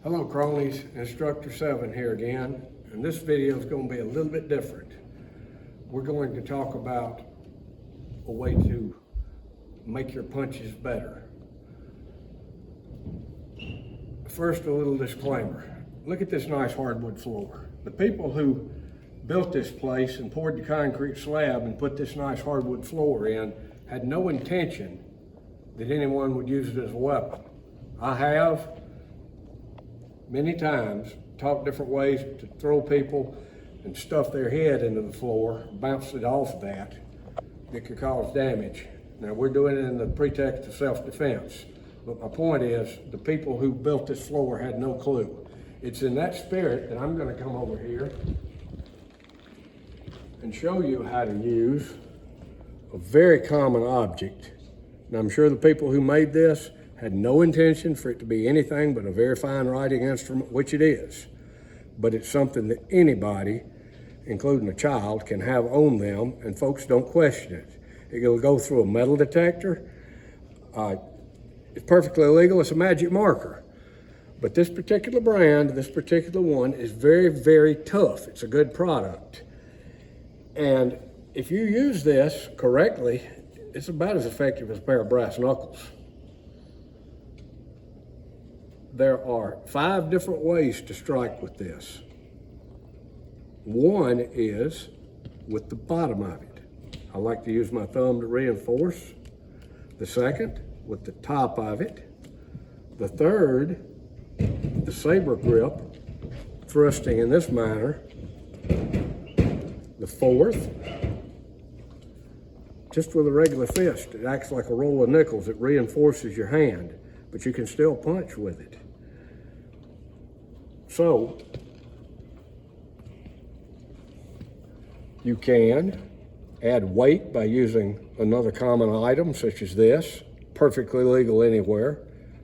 Hello cronies, Instructor 7 here again, and this video is going to be a little bit different. We're going to talk about a way to make your punches better. First, a little disclaimer. Look at this nice hardwood floor. The people who built this place and poured the concrete slab and put this nice hardwood floor in had no intention that anyone would use it as a weapon. I have many times taught different ways to throw people and stuff their head into the floor, bounce it off that could cause damage. Now we're doing it in the pretext of self-defense, but my point is the people who built this floor had no clue. It's in that spirit that I'm going to come over here and show you how to use a very common object. And I'm sure the people who made this had no intention for it to be anything but a very fine writing instrument, which it is. But it's something that anybody, including a child, can have on them, and folks don't question it. It'll go through a metal detector. It's perfectly legal. It's a magic marker. But this particular brand, this particular one, is very, very tough. It's a good product. And if you use this correctly, it's about as effective as a pair of brass knuckles. There are 5 different ways to strike with this. One is with the bottom of it. I like to use my thumb to reinforce. The second, with the top of it. The third, the saber grip, thrusting in this manner. The fourth, just with a regular fist. It acts like a roll of nickels. It reinforces your hand, but you can still punch with it. So, you can add weight by using another common item such as this, perfectly legal anywhere.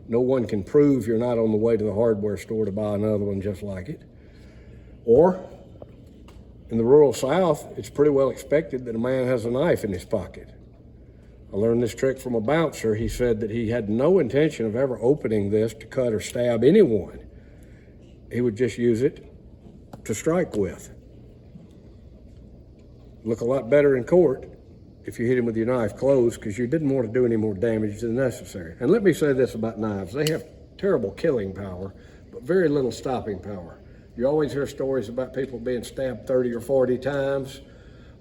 No one can prove you're not on the way to the hardware store to buy another one just like it. Or, in the rural South, it's pretty well expected that a man has a knife in his pocket. I learned this trick from a bouncer. He said that he had no intention of ever opening this to cut or stab anyone. He would just use it to strike with. Look a lot better in court if you hit him with your knife closed, because you didn't want to do any more damage than necessary. And let me say this about knives. They have terrible killing power, but very little stopping power. You always hear stories about people being stabbed 30 or 40 times,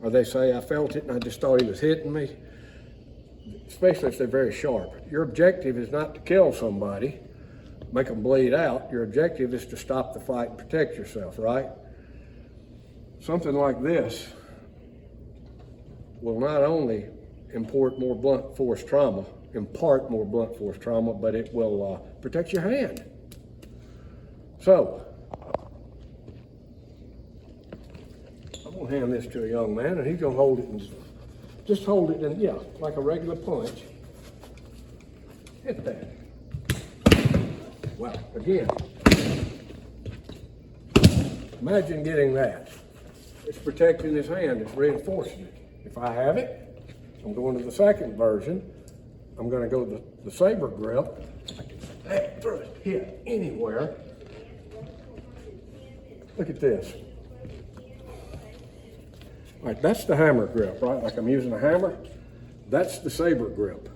or they say, I felt it and I just thought he was hitting me, especially if they're very sharp. Your objective is not to kill somebody, make them bleed out. Your objective is to stop the fight and protect yourself, right? Something like this will not only impart more blunt force trauma, but it will protect your hand. So, I'm gonna hand this to a young man and he's gonna hold it and just hold it and yeah, like a regular punch. Hit that. Well, again, imagine getting that. It's protecting his hand, it's reinforcing it. If I have it, I'm going to the second version. I'm going to go to the saber grip. I can stab, thrust, hit anywhere. Look at this. All right, that's the hammer grip, right? Like I'm using a hammer. That's the saber grip.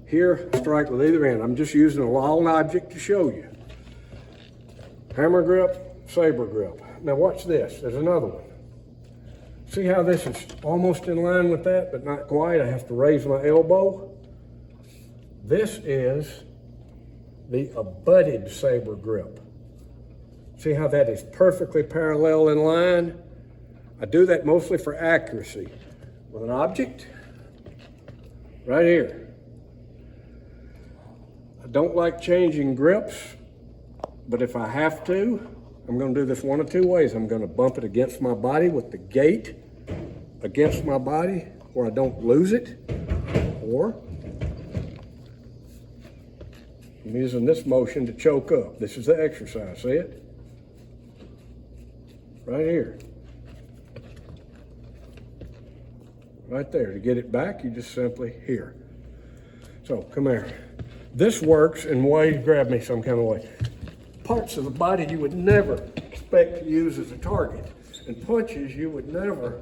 Here, strike with either end. I'm just using a long object to show you. Hammer grip, saber grip. Now watch this, there's another one. See how this is almost in line with that, but not quite? I have to raise my elbow. This is the abutted saber grip. See how that is perfectly parallel in line? I do that mostly for accuracy. With an object, right here. I don't like changing grips, but if I have to, I'm going to do this one of 2 ways. I'm going to bump it against my body with the gate against my body where I don't lose it, or I'm using this motion to choke up. This is the exercise, see it? Right here. Right there. To get it back, you just simply here. So, come here. This works in ways, grab me some kind of way. parts of the body you would never expect to use as a target, and punches you would never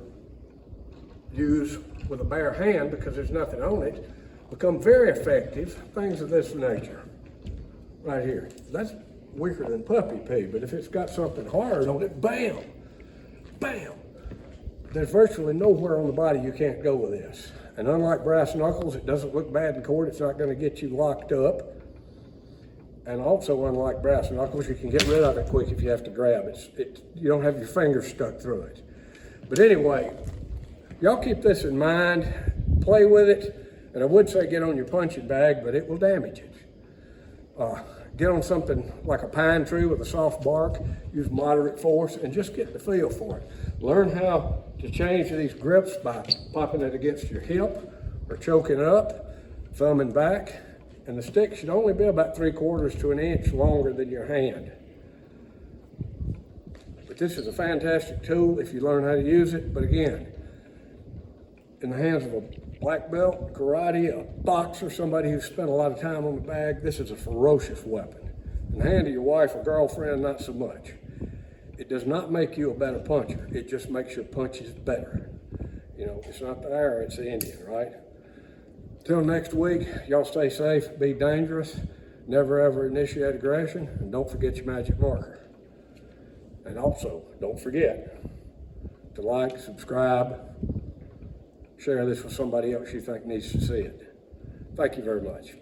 use with a bare hand because there's nothing on it, become very effective, things of this nature. Right here. That's weaker than puppy pee, but if it's got something hard on it, bam, bam. There's virtually nowhere on the body you can't go with this. And unlike brass knuckles, it doesn't look bad in court. It's not going to get you locked up. And also, unlike brass knuckles, you can get rid of it quick if you have to grab it. You don't have your fingers stuck through it. But anyway, y'all keep this in mind, play with it, and I would say get on your punching bag, but it will damage it. Get on something like a pine tree with a soft bark, use moderate force, and just get the feel for it. Learn how to change these grips by popping it against your hip or choking up, thumbing back, and the stick should only be about 3/4 to an inch longer than your hand. But this is a fantastic tool if you learn how to use it. But again, in the hands of a black belt, karate, a boxer, somebody who's spent a lot of time on the bag, this is a ferocious weapon. In the hand of your wife or girlfriend, not so much. It does not make you a better puncher. It just makes your punches better. You know, it's not the arrow, it's the Indian, right? Till next week, y'all stay safe, be dangerous, never ever initiate aggression, and don't forget your magic marker. And also, don't forget to like, subscribe, share this with somebody else you think needs to see it. Thank you very much.